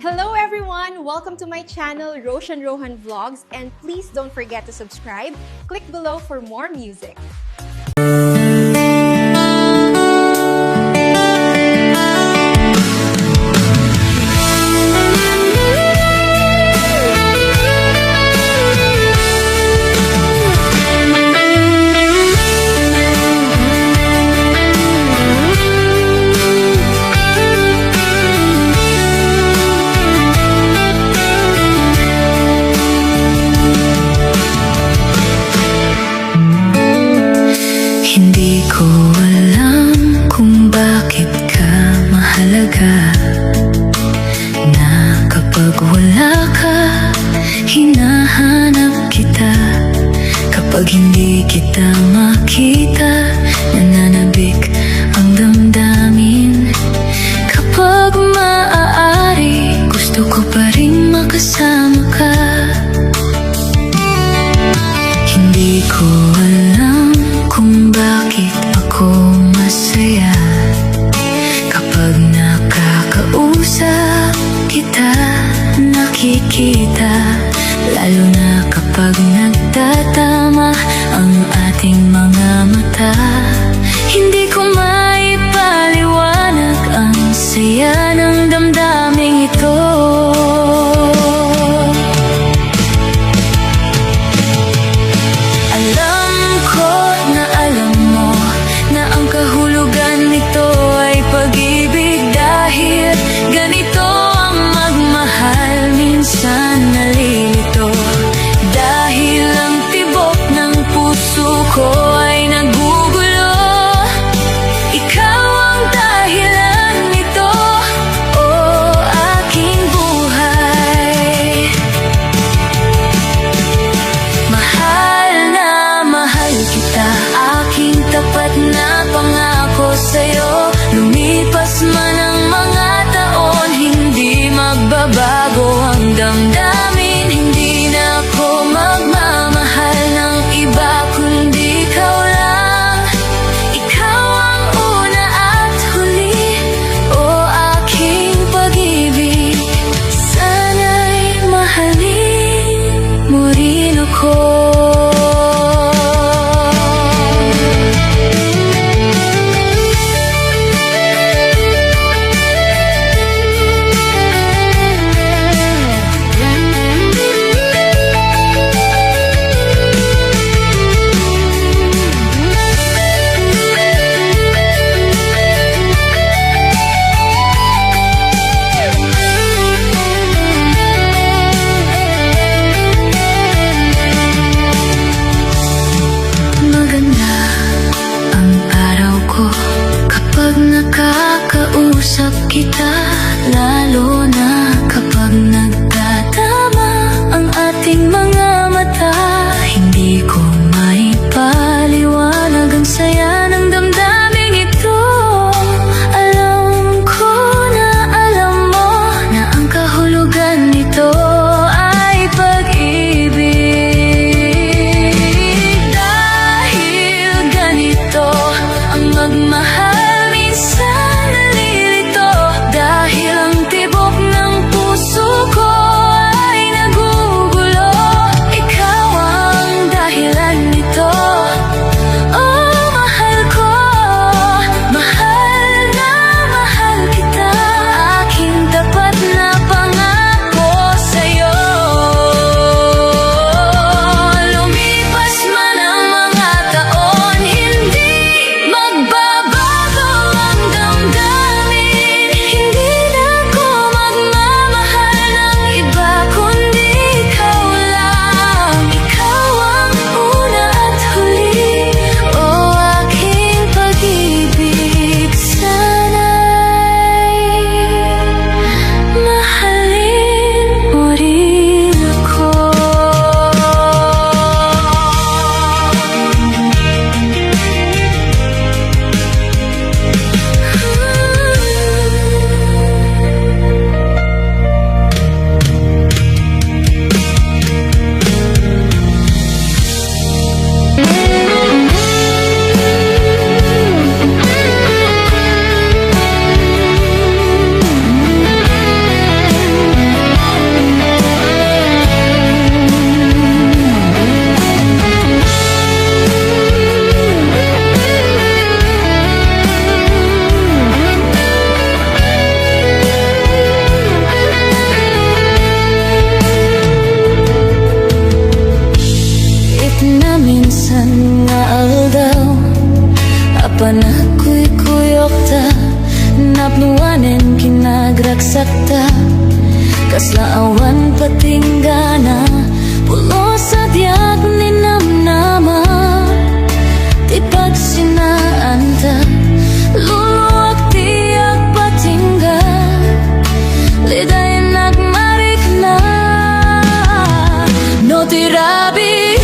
Hello everyone! Welcome to my channel, Roshan Rohan Vlogs, and please don't forget to subscribe. Click below for more music. Hindi ko alam kung bakit ka mahalaga, na kapag wala ka, hinahanap kita. Kapag hindi kita makita, nananabik ang damdamin. Kapag maaari, gusto ko pa rin makasama ka. Hindi ko alam kung bakit ako masaya kapag nakakausap kita, nakikita. Lalo na kapag nagtatama ang ating mga mata. Hindi ko maipaliwanag ang saya ng damdaming ito. Ko ay nagugulo, ikaw ang dahilan nito, oh aking buhay. Mahal na mahal kita, aking tapat na pangako sa'yo. Lumipas man ang mga taon, hindi magbabago ang damdamin. Hindi na ako magmamahal ng iba, kundi ikaw lang. Ikaw ang una at huli, o aking pag-ibig. Sana'y mahalin mo rin ako. Kaslaawan patinggana Pulos sa diag ni namnama Di pagsinaanta Luluwag tiyak patingga Liday nagmarik na No tirabi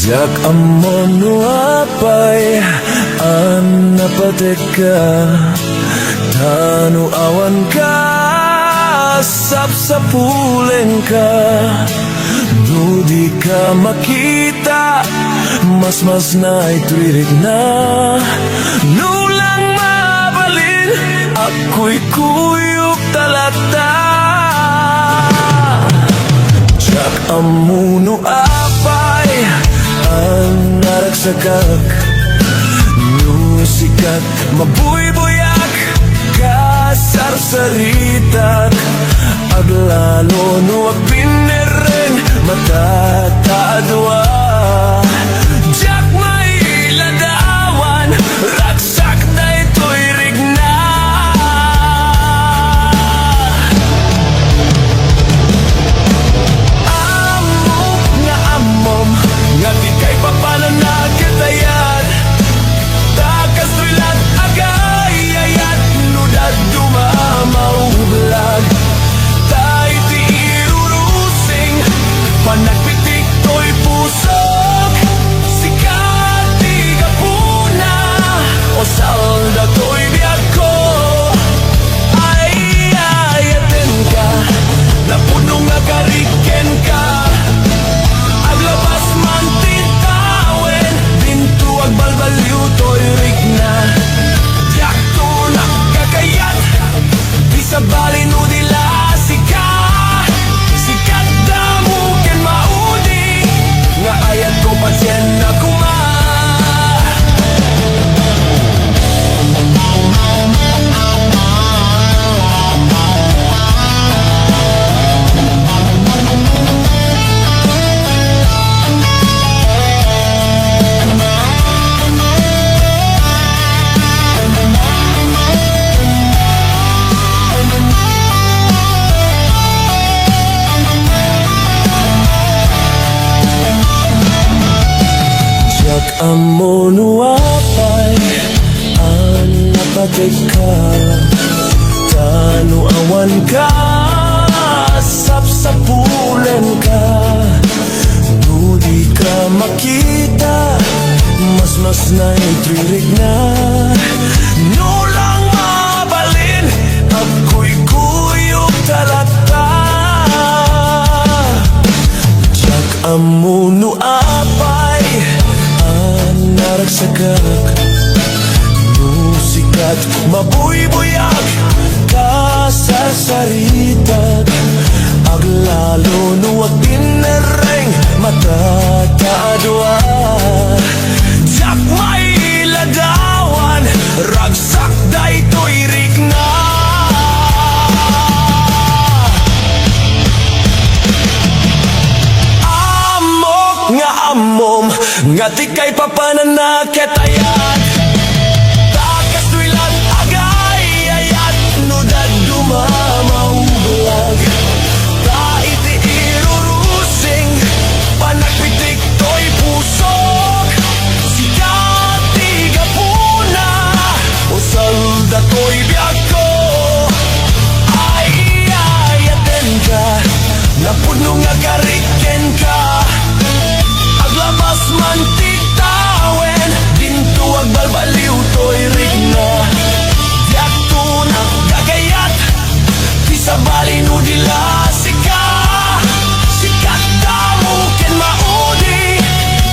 Jak amon apay an napateka Tanu awan ka sapsapulen ka Nudi ka makita mas na ituirik na Nulang mabalin ako'y kuyok talata Jak amuno apay ang naragsakak Nusikat mabuybuyak kasarsaritak Aglalo no agpinereng matatadwa Jak may ladawan ragsak na ito'y rigna Amok nga amom nga di kay papananagkatayan Takas tuilat agay ayat nudad dumamaulag Tayo ti irurusing panagpiting amo nuapay ang napatik ka, tanu awan ka, sapsapulen ka, nudi ka makita, mas na itririg na, nulang mabalin, ako'y kuyog talata. Jak amo nuapay ang naragsagak, nusikat mabuybuyak ka sa saritag, aglalo nuwag tinereng matataadwa. Jak may ladawan, ragsak daytoy rigna. Nga amom, nga di kay papananakit ayat, takas tuilan agay ayat, nudad dumamaubulag, taiti irurusing, panagpitik to'y pusok, sikati gapuna, o salda to'y biyag ko, ay ayaten ka, napuno nga gariken ka, aglabas man titawen, dintuag balbaliw to'y rigna. Diak tunak gagayat, di sa balino dila sika, sikat damo ken maudi,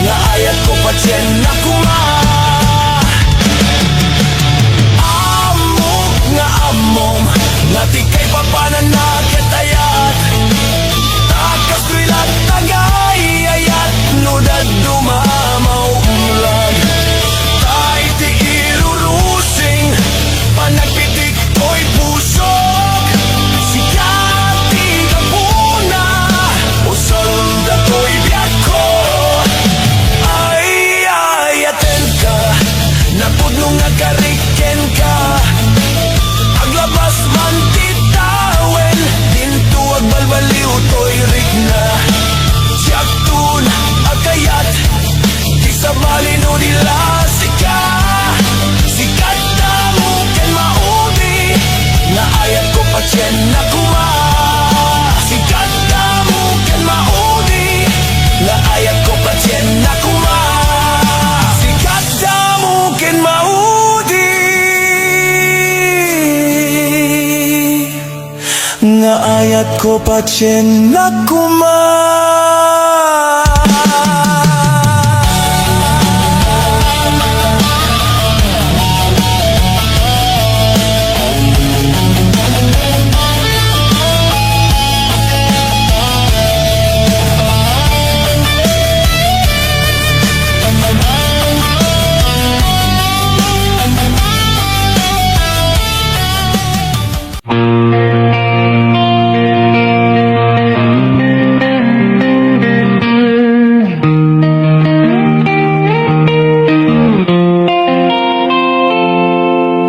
nga ayat ko pa dyan na kuma. Amok nga amom, nga di kay papananakit ayat, takas tuilat tagay ayat, nudad dumamaw ulag, taiti irurusing, panagpitik to'y pusok, sikati kapuna, o salda to'y biyak ko, ay ayaten ka, napudno nga kariken ka, aglabas man titawen, dintuag balbaliw to'y rigna. Jaktun agayat, di sa malino nila sika, sikat damo ken maudi, nga ayat ko pa dyan na kuma. Sikat damo ken maudi, nga ayat ko pa dyan na kuma. Sikat damo ken maudi, nga ayat ko pa dyan na kuma.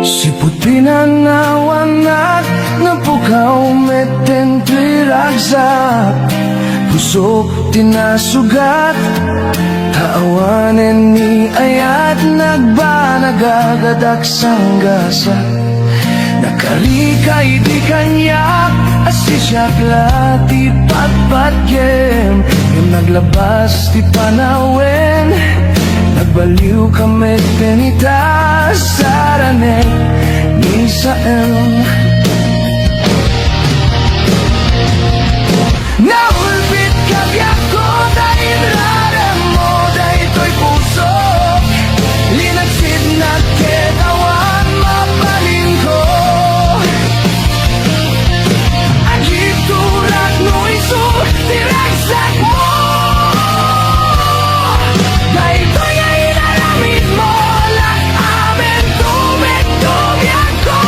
Siput pinanawanag na pukaw meten ragsak, pusok tinasugat, haawanen ni ayat nagbanagagadak sanggasa, nakarikay di kanyak, asisyak lati patpatkem, yung naglabas di panawen, nagbaliw kami penita sarane ni saem. Naulbit kabyak ko dahil rarang mo dahil to'y puso, linagsid na ketawan mapalin ko, agip tulad no iso tiragsak mo, dahil to'y inaramid mo lang amin tumigtog ako.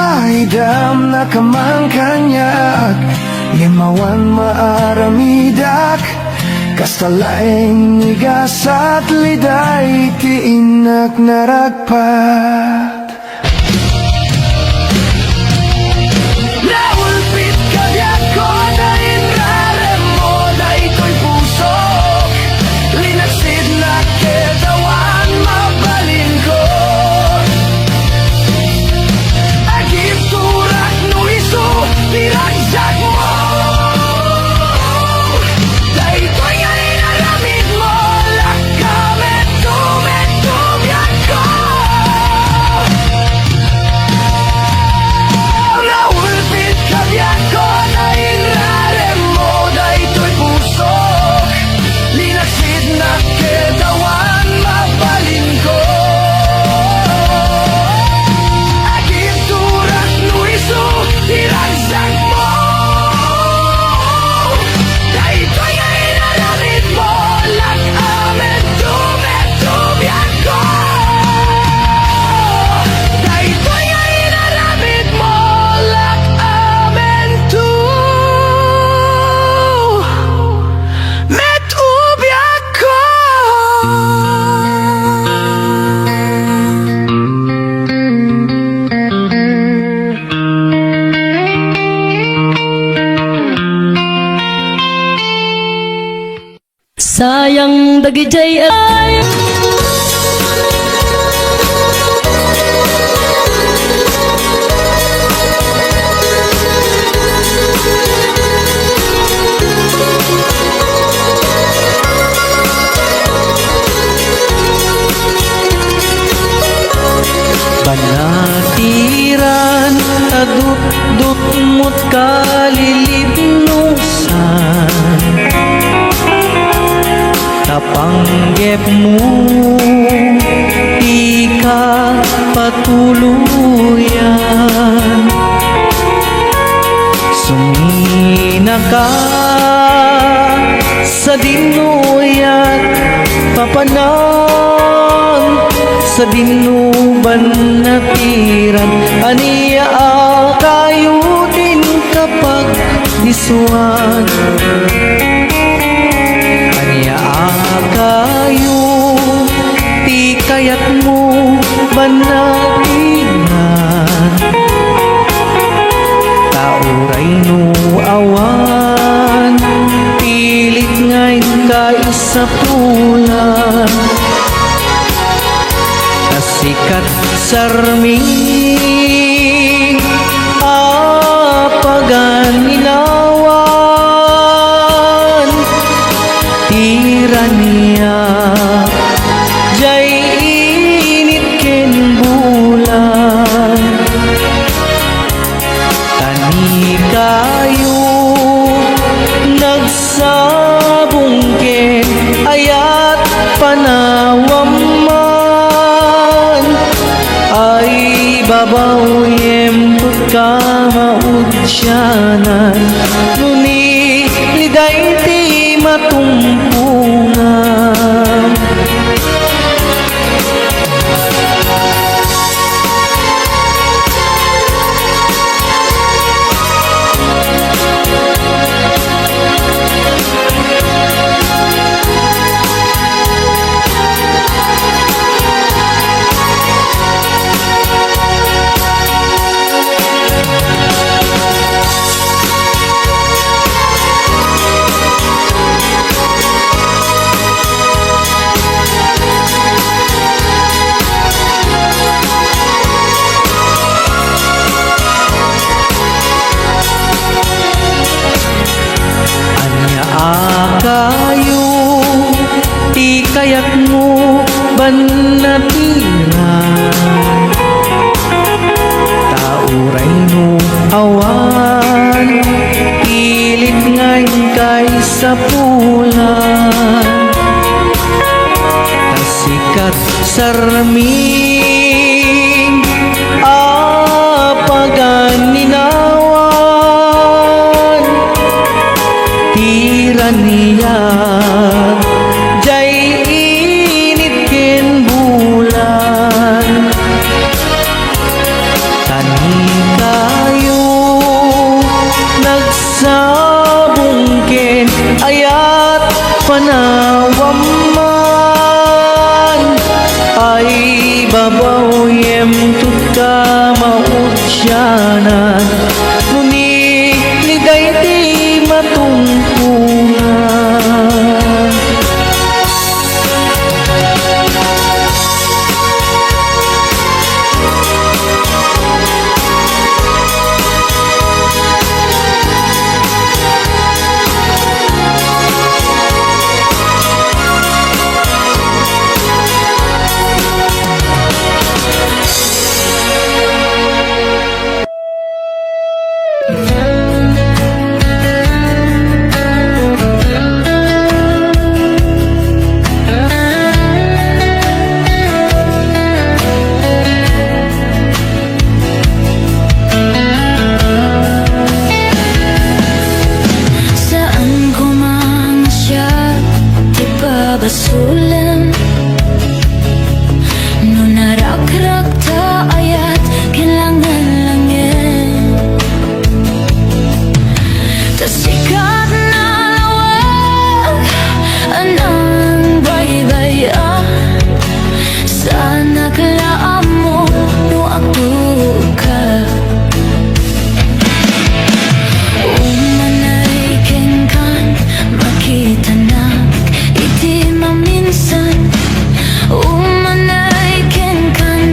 Maidam na kamangkanyak Limawan maaramidak Kastalaeng nigasat liday Tiinak naragpat Naulpit ka diyak ko na inrarem mo Na ito'y pusok Linaksid na ketawan mabalin ko Agip turak no iso Niragsak mo Dahito'y nga inaramid mo Lakamet tumetubyak ko Naulpit ka diyak ko na inrarem mo Dahito'y pusok Linaksid na ketawan mabalin ko Agip turak no iso Niragsak mo Dahito'y nga inaramid mo Lakamet tumetubyak ko Dahito'y nga inaramid mo Lakamet tumetubyak ko Sayang dagijay ay Banatiran aduk-duk-mut kalilipnusan Tapanggep mo di ka patuluyan Sumina ka sa dinuyat Papanang sa dinuban na tiran Aniya kayo din kapag disuan Aniya kayo ti kayat mo banatinan Tauray no awan pilit ngayon ka isa pulan Kasikat sarming apagan inawan Tirania jay init ken bulan Tani kayo nagsabong ken ayat panawam man Ay babaw yemput ka maudsyanan Nuni liday ti matumpungan Kayo ti kayak mo banatiran Tauray no awan pilit ngayon kay sa pulan Kasikat sarming apagan ninawan Tirania jay init ken bulan Tani sa bungkin ayat panawam man ay babaw yem tutka mautyanan nuni liday di matungkungan. Saan ko mang siya di pa basulan no narakrak ta ayat kailangan lang yan tasikat na lawag anang baybayan sana kalaan mo no ako ka umanay kan makita na iti maminsan umanay kan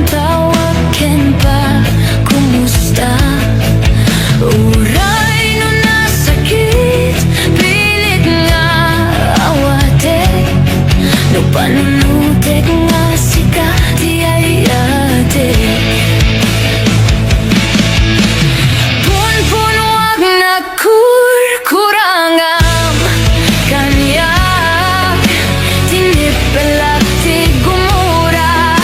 tawag ken pa kumusta uray no nasakit pilit nga awate no panunutek nga sika di ayate pun wag na kurangam kanyak tinipelak ti gumura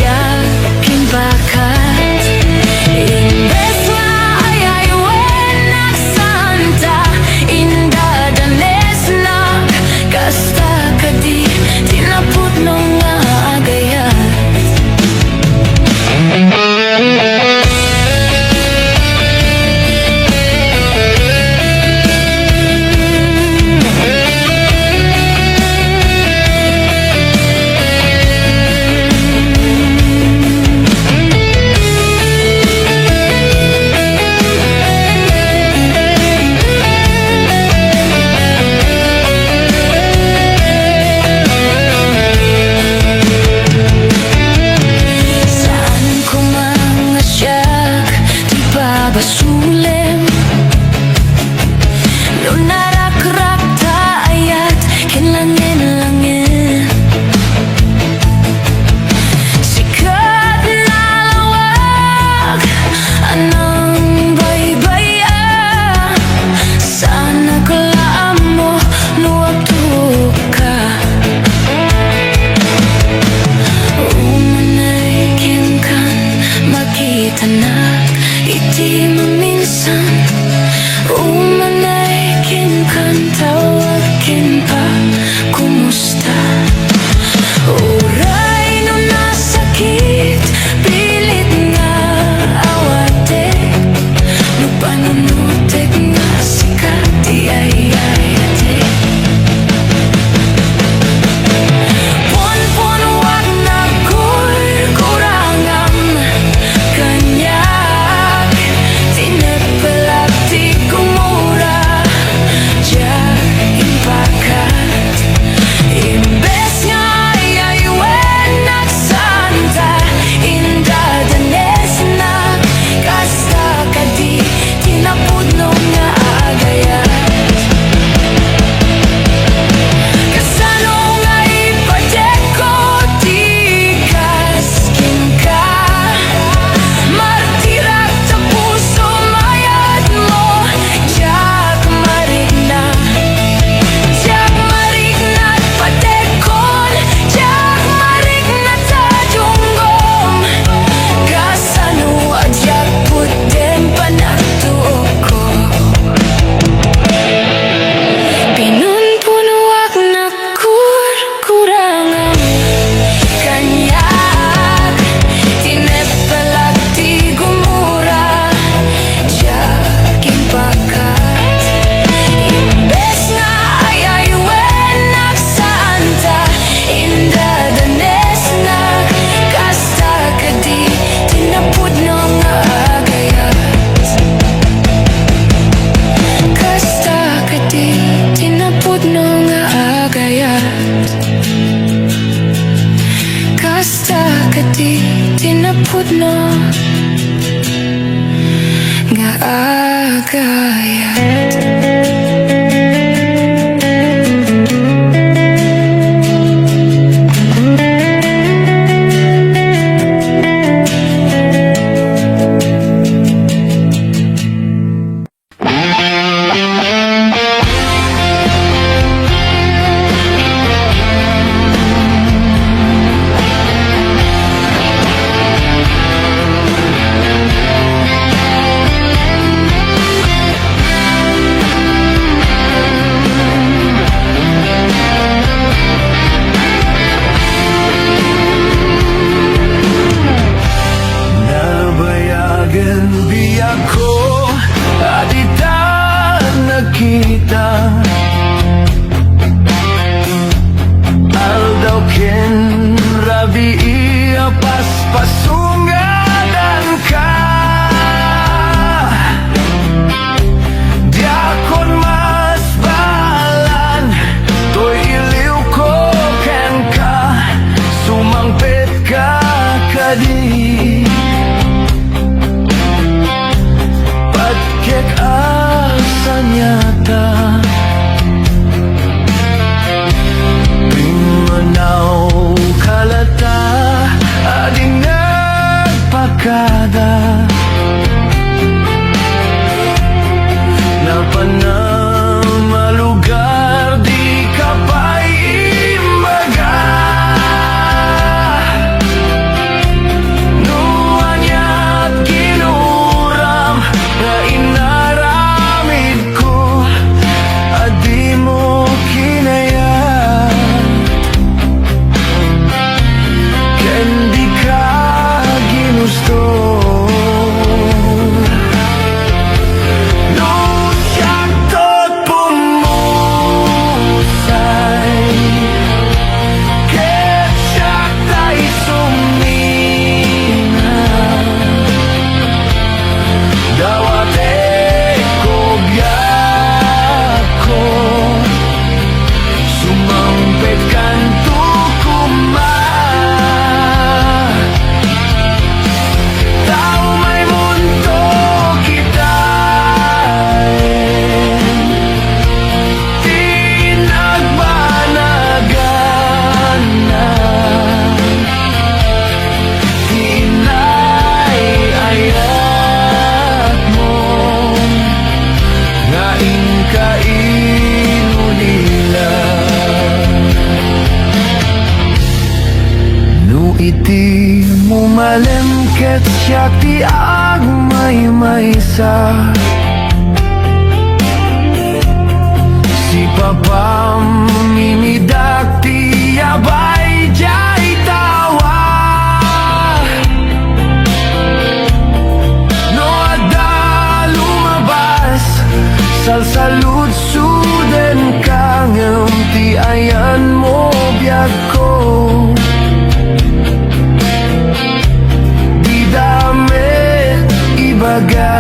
yakin bakat imbes na ayaywen nagsanta indadanes na kasta kadi tinaput no nga agayat. Saan ko mang asyak di pa basulim no narakrak ta ayat kinlangin sikat na lawag anang baybayan sana kalaan mo luwag ka umanay kan makita na iti maminsan umanay kan tawag ken pa kumusta uray no nasakit pilit nga awate no panunutek nga sikat di ayayate pun wag na kurangam kanyak tinipelak ti gumura gaya. Nabayagan biyak ko at nakita Aldaw ken rabi iya paspasungadan ka Diakon mas balan to'y iliw ko ken ka Sumangpit ka kadi Patkek asa nyata Manaw kalata ading nagpakada Napanamalugar di ka pa'y imbaga Nuanya't ginuram na inaramid ko at di mo kinaya Kendi ka ginusto No siyak to't pumusay Ket siyak ta'y sumina Dawate ko biyak ko Sumampit kan tukuma Tao may mundo kita Tinagbanagan na Tinay-ayat mo Ngain kaino nila No iti mo malemket siyak ti agmay-maysa Si papam mimidak ti abay jay tawa No ada lumabas salsalud suden kangem ti ayan mo biyak ko Di damit ibaga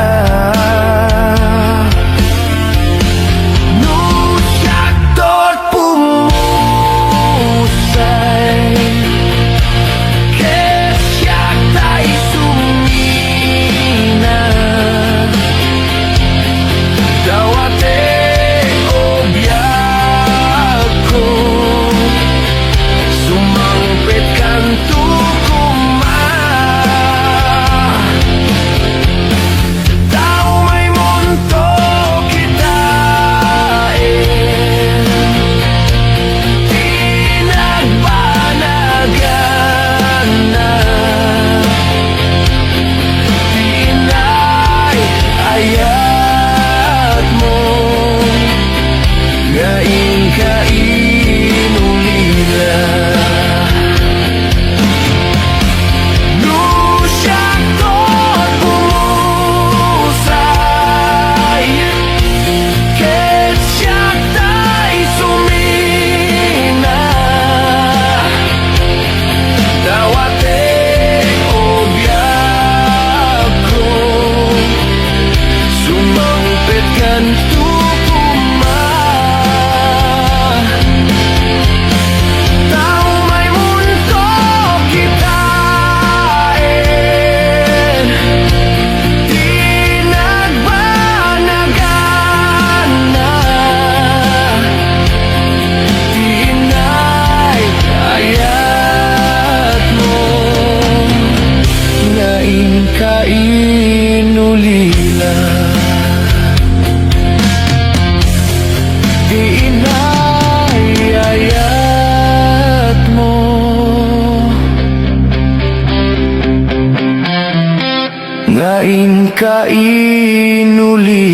No siyak to't pumusay Ket siyak ta'y sumina Dawate o biyak ko Sumangpit kan tukuma Tao kainulila.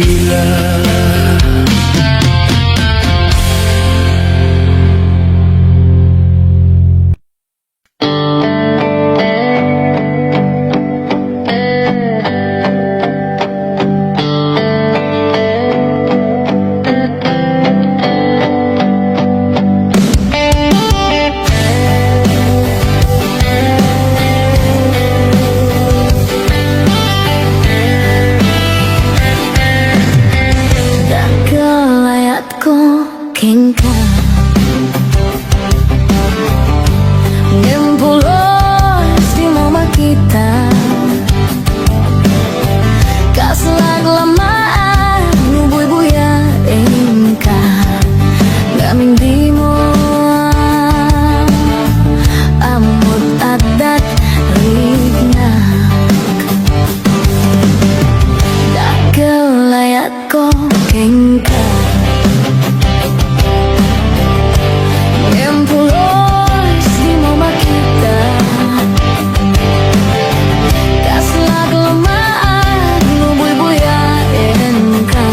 Kelayat ko kengka Nempulos di mama kita Kaslag lamaan Nubuy-buya engka Gaming di mo Amot adat rigna Kelayat ko kengka Empulos di mama kita Kaslag lamaan Nubuy-buya engka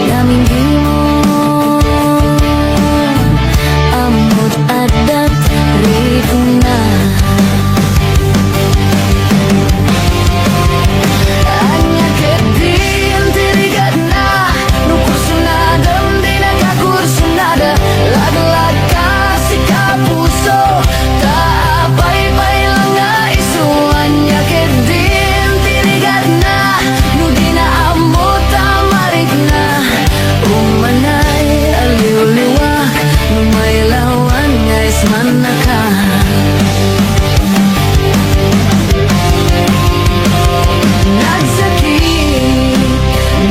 Gaming di mo Amot adat rigna Anya kedin tirigat na Nukursunadam di nakakursunada Lag-lag kasih kapuso Tak pay-pay lang nga isu Anya kedin tirigat na Nudina amot tamarik na Umanay aliw-liwak Numaylawan nga isman na ka Nagsakit,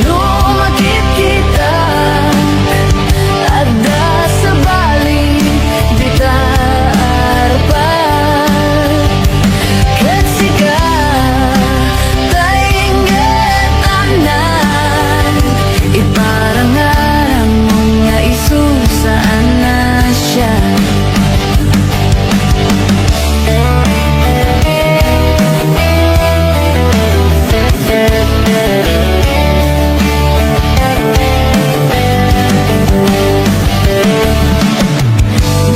numakit kita Ada sa balik, di taarpan Katsika, tainggit anan Iparangarang mga isu saan na siya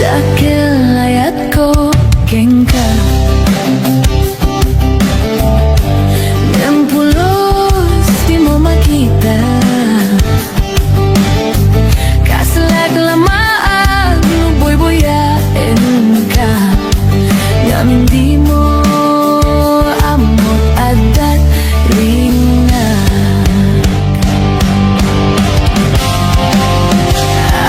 Dakilayat ko kengka Nempulos di mo makita Kaslag lamaan Nubuy-buya engka Gaming di mo Amot adat ringa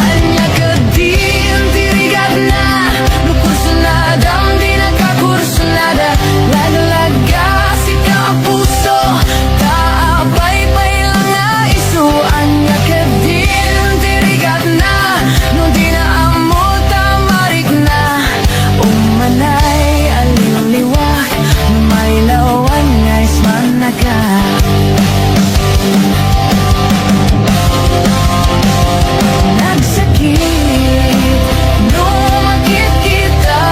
Anya kedin tirigat na Nukursunadam di nakakursunada Lag-lag kasih kapuso Tak pay-pay lang nga isu Anya kedin tirigat na Nudina amot tamarik na Umanay aliw-liwak Numaylawan nga isman na ka Nagsakit, numakit kita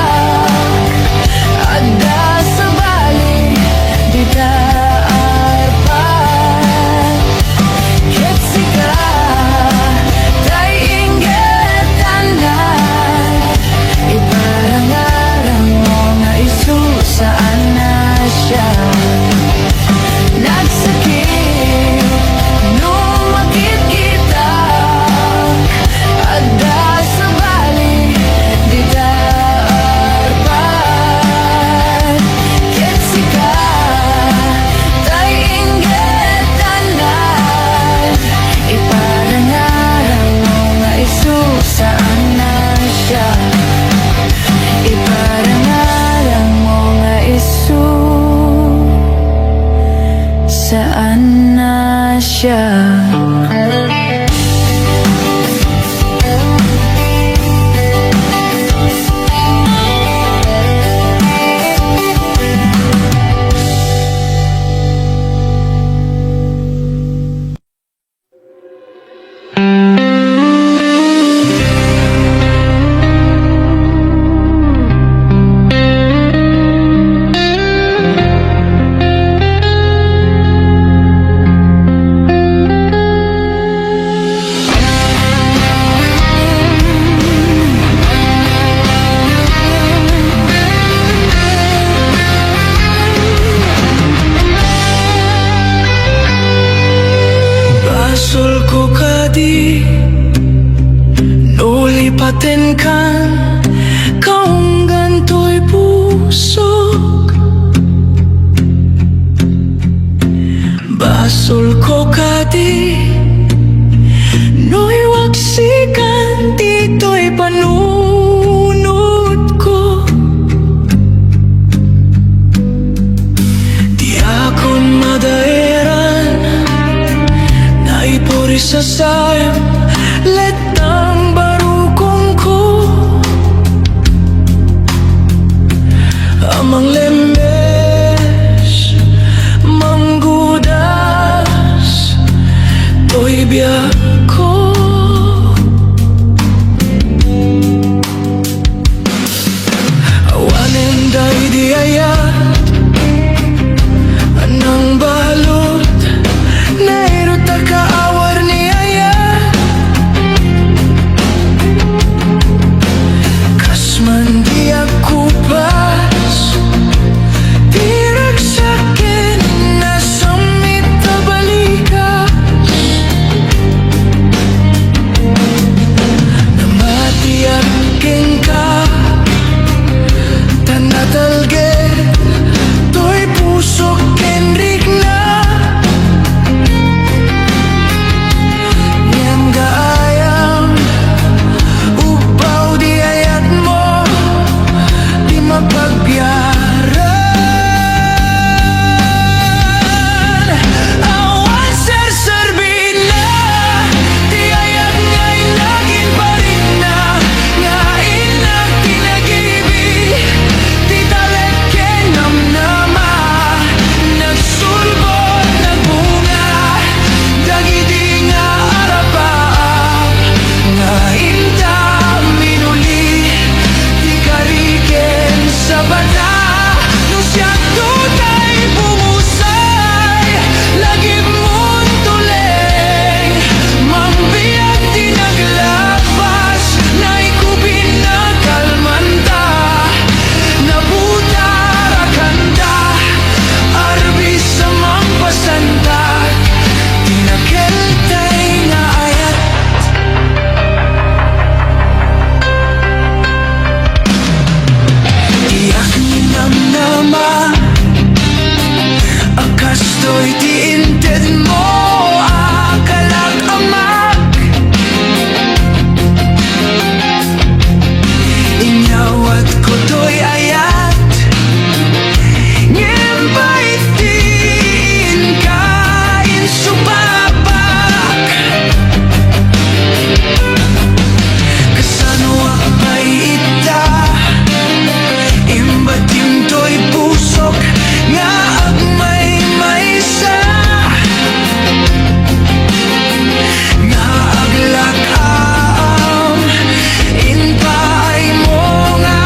Ada sa balik, di taarpan Katsika, tainggit anan Iparangarang mga isu saan na siya Nagsakit, numakit kita Ada sa balik, di taarpan Katsika, tainggit anan Iparangarang mga isu saan na siya Iparangarang mga isu saan na siya Basol ko kadi Nulipaten kan Kaong ganto'y pusok Basol ko kadi No'y waksikan Dito'y panunod ko Di akon madaeran Naipuri sa sayang Letang barukong ko Amang lembes Manggudas To'y biyak ko Awanen day di ayat Anang balot Nairot kaawar ni ayat Kasman di ako pas Tirag sa'kin na sumit na balikas Namatiyakin ka Tanatalgin To'y pusok kenrik na Niyang gaayang Ubaw di ayat mo Di mapagbiyaran Awan ser-serbin na Di ayat nga'y naging parin na Nga'in na kinag-ibig Di talagyan namnama Nagsulbot na bunga Dagiti nga arapaap Nga'in ta minuli Di kariken sa bata Nung siya tutay bumusay Lagi mong tuleng Mambiyak di naglapas Naikupin na kalmanta Nabutara kanta Arbis sa mangpasantak Tinakeltay na ayat Tiyak ninamnama Akas to'y tiinted mo Akalag amak Inyawat ko to'y ayat Ngembaitin kain supapak Kasanwa may ita Imbat yung to'y pusok Nga agmay maysa Nga aglakam Inpay mo nga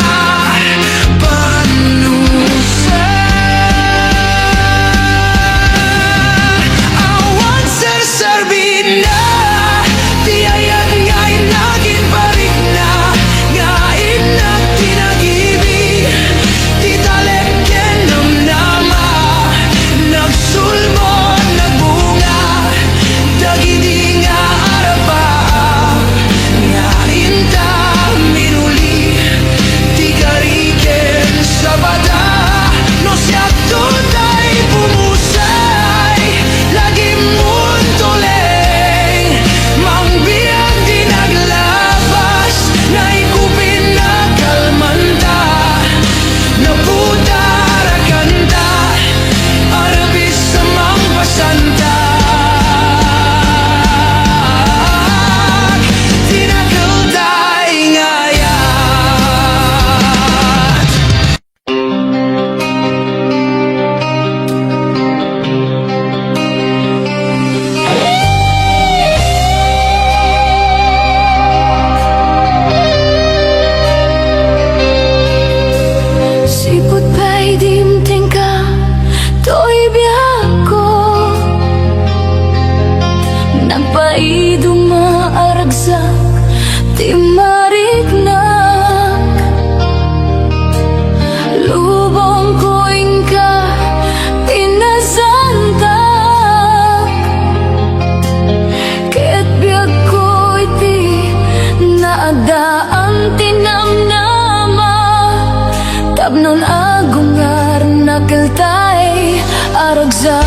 panusa Awan ser-serbin na Di ayat nga'y naging parik na Nga'in na tinag-ibig Di talagyan namnama Nagsulmot nagbunga Dagiti nga arapaap Nga'in ta minuli Di kariken sa bata No siya tutay pumusay Lagi mong tuleng Mangbiyak di naglabas Naikupin na kalmanta Nabutara kanta Arbis sa mangpasantak Tinakeltay ngayat Sipot pa'y dimting ka To'y biyak ko Napaidong maaragsak Di mariknak Lubong ko'y ka Tinasanta paragsa.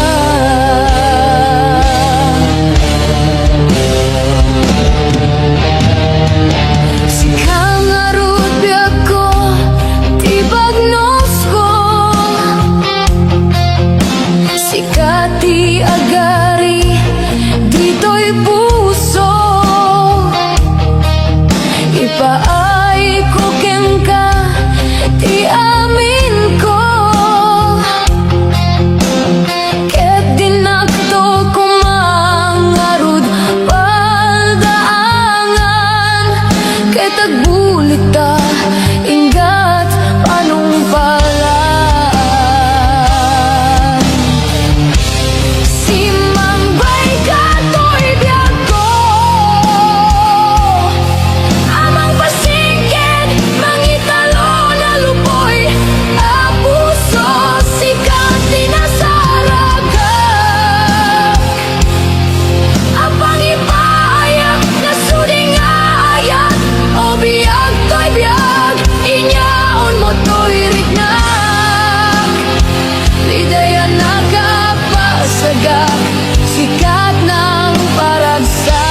Sikang arut biag ko, tibagnos ko. Sikati agari, dito'y puso. Ipaay ko ken ka, ti amin ko. Ket dinakto ko mangarud paldaangan. Ket agbulit ta ingat panungpalan. Simbay katoy biag ko, amang pasigid mangitalo na lupoy. A puso sikat tinasaragan. Apang ipayak na suding ayat, o biag to'y biag, inyaon mo to'y rignak. Lidaya nakapasagak, sikat ng paragsa.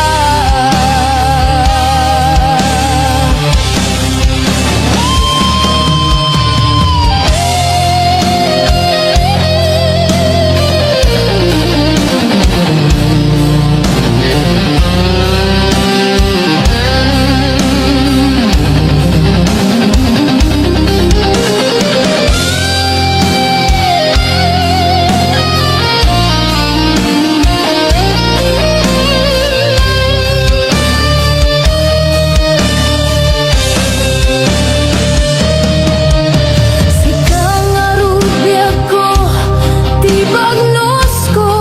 Sikang arut biag ko, tibagnos ko.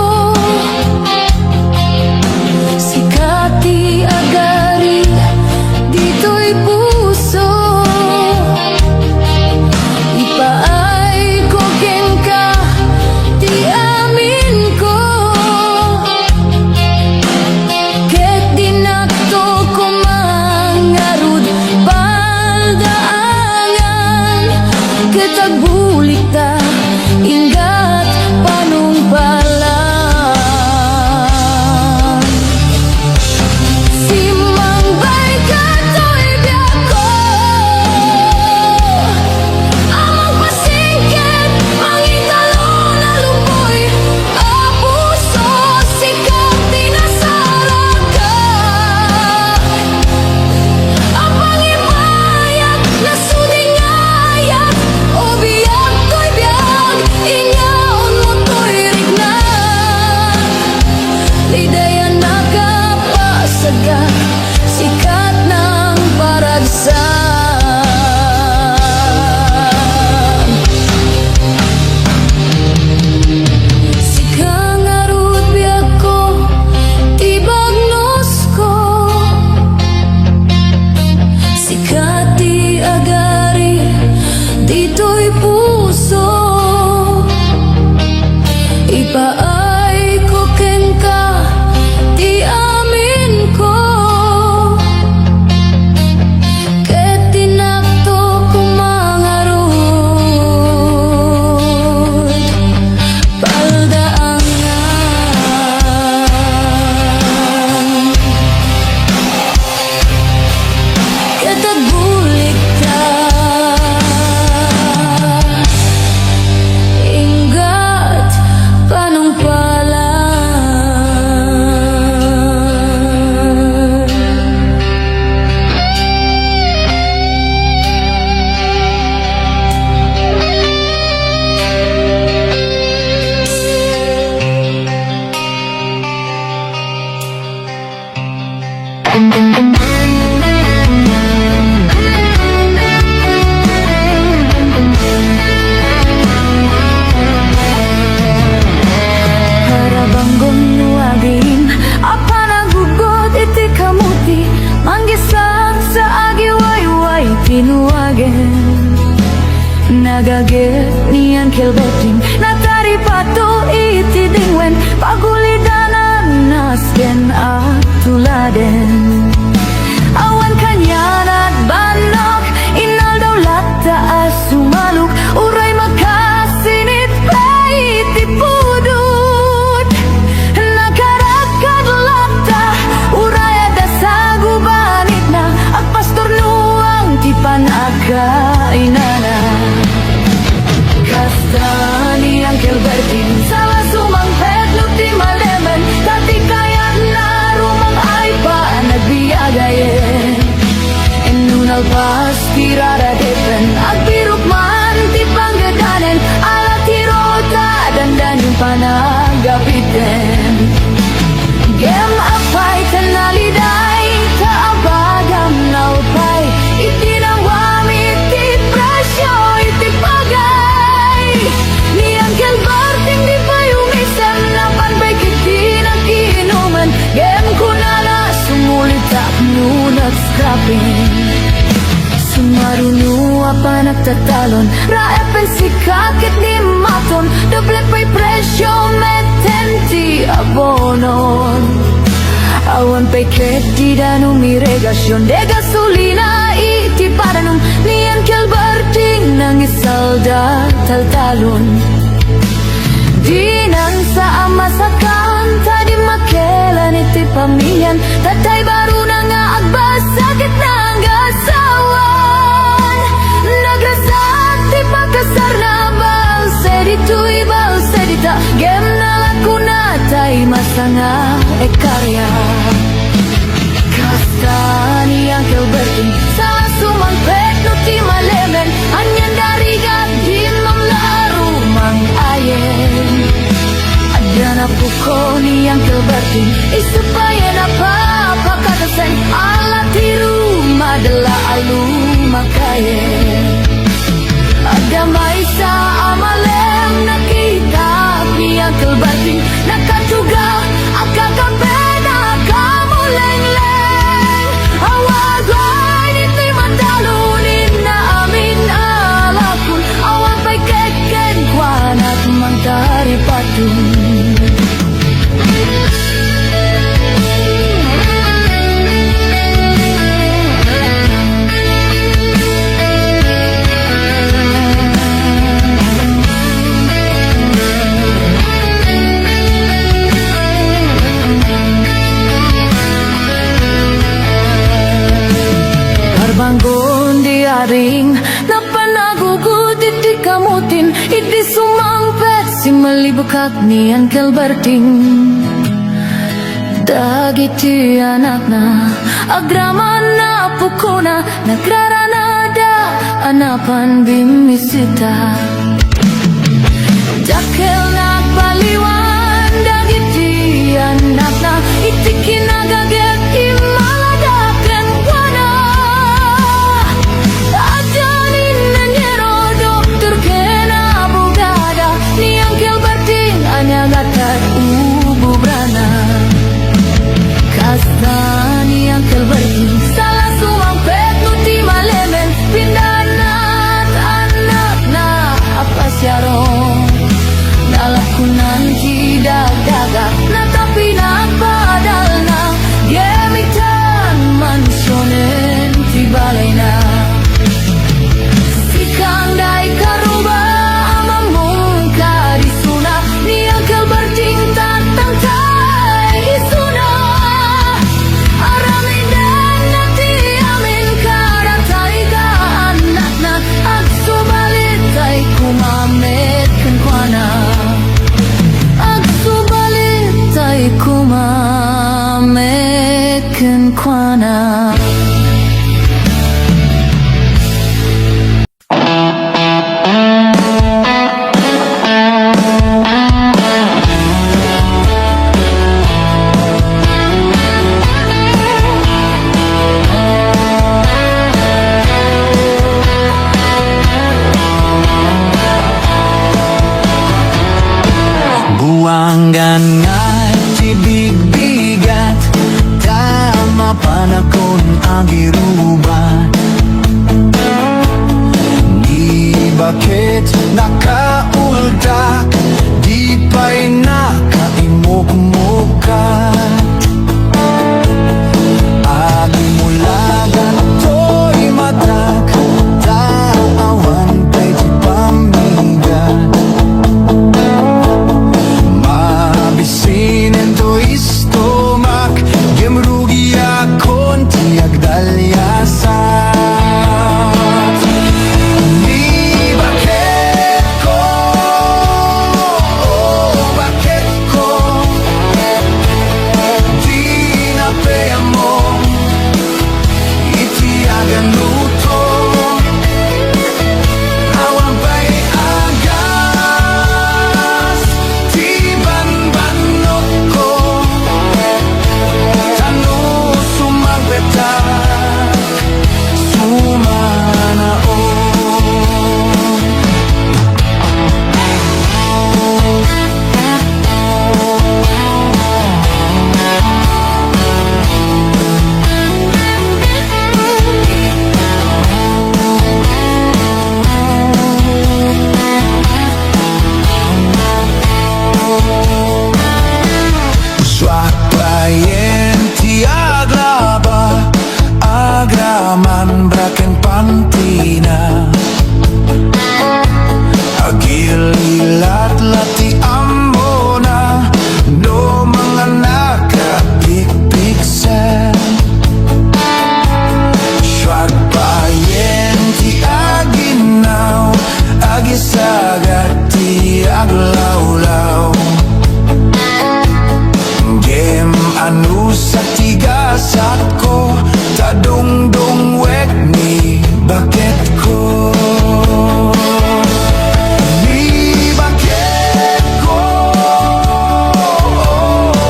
Sikati agari, dito'y puso. Ipaay ko ken ka, ti amin ko. Ket dinakto ko mangarud paldaangan. Ket agbulit ta ingat panungpalan. Simbay katoy biag ko, amang pasigid mangitalo na lupoy. A puso sikat tinasaragan. Apang ipayak na suding ayat, o biag to'y biag, inyaon mo to'y rignak. Lidaya nakapasagak, sikat ng paragsa. Sikang arut biag ko, tibagnos ko. Sikati agari, dito'y puso. Ipaay ko ken ka, ti amin ko. Ket dinakto ko mangarud paldaangan. Ket agbulit ta ingat nagagit niyan kilbeting natari pato iti dingwen pagulidanan nasken at tuladen awan kanyan at banok inal daw lata as sumaluk uray makasinit pa iti pudo nagtatalon Raepen si kakit ni maton Doble pa'y presyo metenti abonon Awan pa'y kredida numiregasyon De gasolina iti paranum Nian kelberting nangisalda taltalon Dinan sa amasakan Tadi makelan iti pamilyan Tatay baru na nga agbas Sakit na ang gasawan Nagrasak di pagkasar na balse Dito'y balse dita Gem na laku na tay masanga karya Kasta ni ang kelberting Sa sumangpet no ti malemen Anyan dari gadin mamlaro mang ayen Ada na puko ni ang kelberting Isupaya na papakatasen Ala tiru madala alu makayen Ada may sa amalem nakita ni ang kelberting Nakatuga akakapena kamuleng-leng Awagay nito'y matalunin na amin alakun Awan pa'y keken kwan at mangtari patun Banggon di aring Napanagugod iti kamutin Iti sumangpet Si malibukak ni ang kelberting Dagiti anak na Agraman na pukuna Nagraranada Anapan bimisita Jakel na paliwan Dagiti anak na Iti kinagaget Imaladaken wana Ajanin na nyero Doktor kena abogada Ni ang kelberting Anyagatad ububrana Kasta ni ang kelberting Salah suang pet nuti malemen Pindanat anak na apasyarong Nalakunan kidagdaga Na tapi nagpadal na Gemitan mansyonen Tibalay na Sikang day karuba Amang mong karisuna Ni ang kelberting tatang tay isuna Aramin dan nati amin karatay ka anak na Agsubalit ay kumamit kenkwana Agsubalit ay kumamit kenkwana Buanggan nga tibig-bigat Tama panakon ang iruban Ni bakit nakaultak Di pa'y nakaimukmukat Agimulagan to'y matak Taawan pa'y di pamigat Mabisinin to'y stomak Gemrugi akon tiagdalya anu satigasat ko tadungdung wek ni baket ko ni baket ko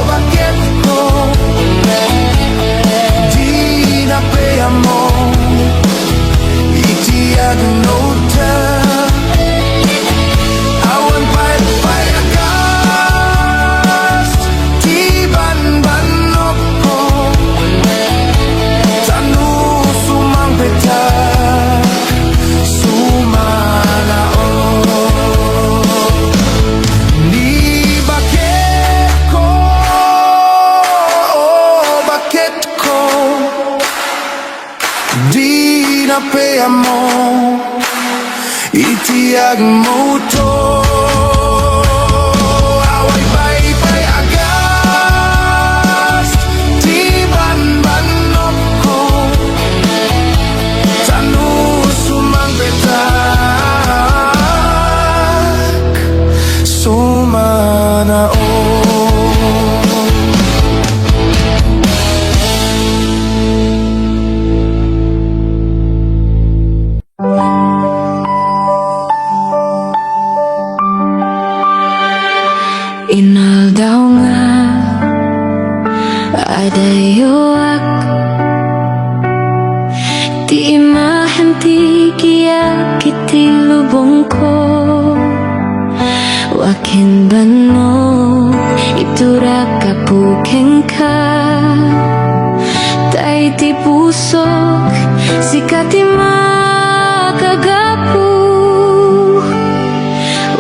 baket ko di napayamo itiag nota awan payag-payagas tiban banok ko tanu sumang petak sumanao ni baket ko baket ko di napayamo itiag mo to away pay agas tiban banok ko tanu sumang petak sumanao Inal daw nga adayoak Di mahenti kiya kiti lubong ko Wakin bano itura kapukeng ka Tay ti pusok sikati makagapu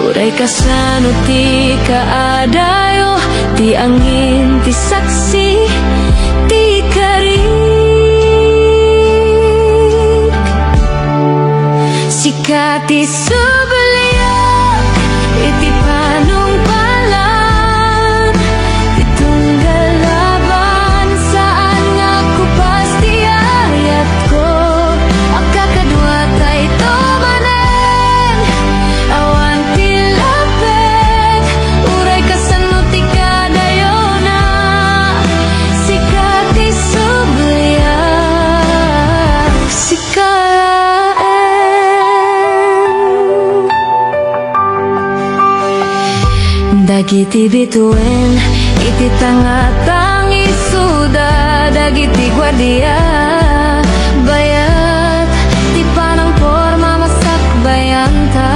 Uray kasano ti kaadayo Ti angin, ti saksi, ti karik Sikati subaliya iti panungpalan Itunggal laban saan nga pasti ayat ko Ang kakadwa tay tumanen Awan ti lapet Uray kasano ti kadayona Sikati subaliya Dagiti bituin, iti tangatang isuda Dagiti gwardiya, bayat Ti panang forma masak bayanta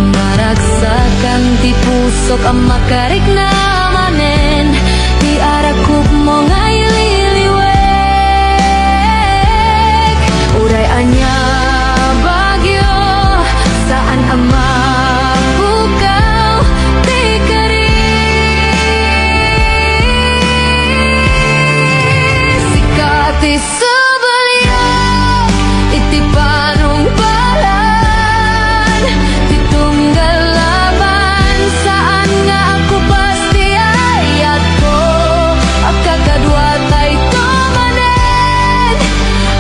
Maragsakan ti pusok ang makarik na manen Ti arakuk mo nga'y liliwek Uray anya bagyo, saan ang mapukaw Ti karis Sikati subaliya iti panungpalan Ti tunggal laban saan nga ako pasti ayat ko Ang kakadwa tay tumanen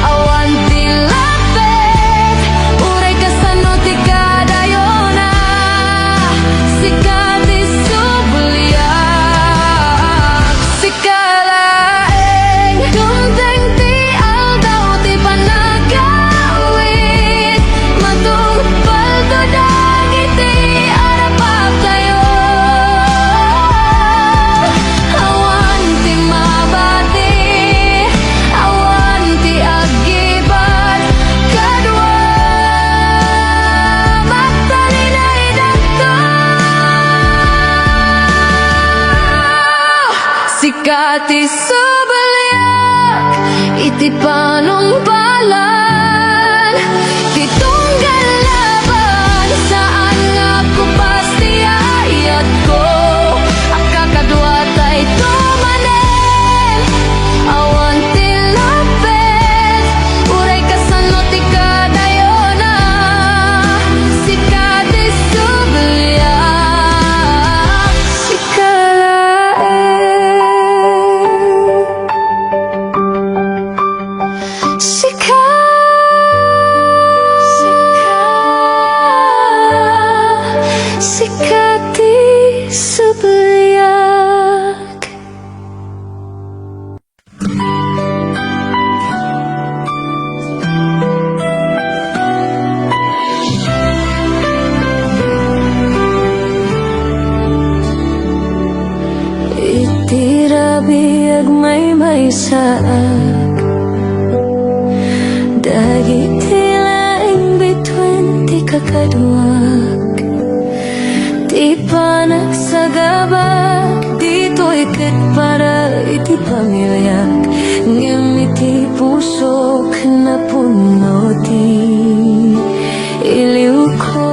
Awan ti lapet Uray kasano ti kadayona Sikati subaliya Sikalaeng Dumteng ti aldaw ti panagawit Matong paldo dagiti arapag tayo Awan ti mabati Awan ti agibat Kadwa magtalinay dagto Sikati subaliak iti panungpalan Ti tunggal laban saan nga ko pasti ayat ko Ang kakadwa tay tumanen Awan ti lapet Uray kasano ti kadayona Sikati subaliak Sikalaeng Sikalaeng isaak dagit tilaing bituin ti kakaduak ti panagsagabak dito ikit para iti pamilyak ngimiti puso na puno ti iliw ko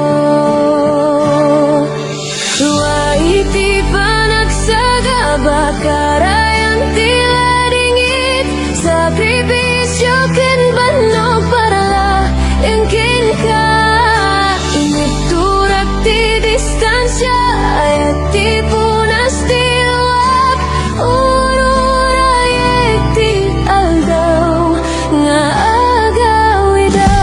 wa iti panagsagabak karayang tila dingit sakripisyo ken banog para la engkin ka initurak ti distansya ayat ti punas ti luwak ururayek ti aldaw nga agaw ida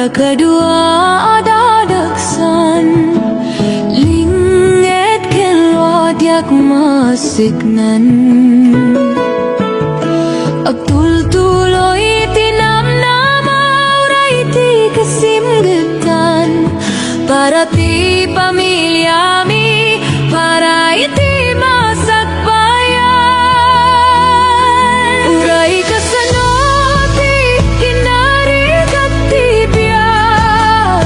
Kada kadua adadaksan Linget kelwat yak masiknan Abdul tuloy tinamnama Uray ti kasimgetan Para ti pamilya mi Para iti masakbayan Uray kasano ti kinarigat ti biyag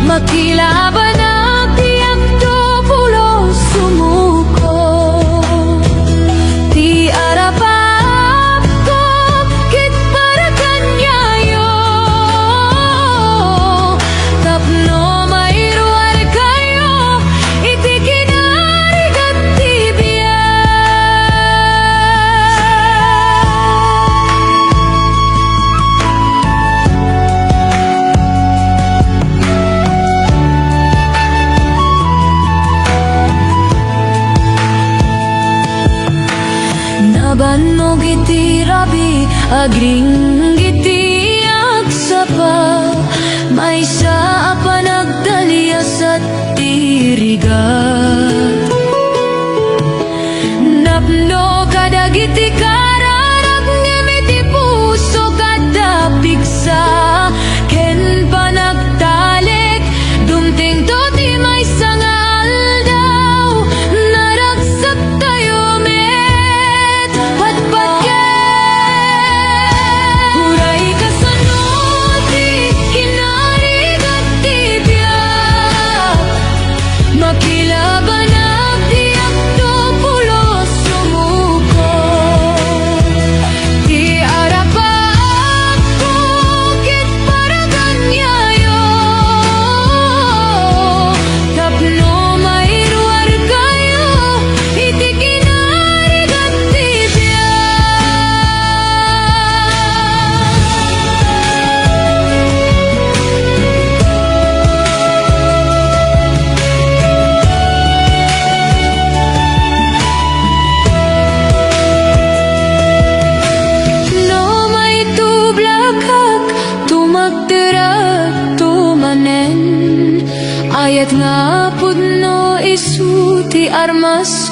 Makilaban ang tiyak to pulo sumuko Ti arapap ko kit para kanyayo Tapno mairuar kayo iti kinarigat ti biyag Nabanog iti rabi agring iti agsapa May sa panagdalias at tirigat Napno kadag iti kararag ngiti puso kada piksa Ken panagtalik dumting to ti may sangal daw Naragsak tayo met patpatket Huray kasano ti kinarigat ti biyag Makilaban ang tiyak to pulo sumuko Ti arapap ko kit para kanyayo Tapno mairuar kayo iti kinarigat ti No may tublakak tumagtirak tumanen Ayat nga pudno isu ti armas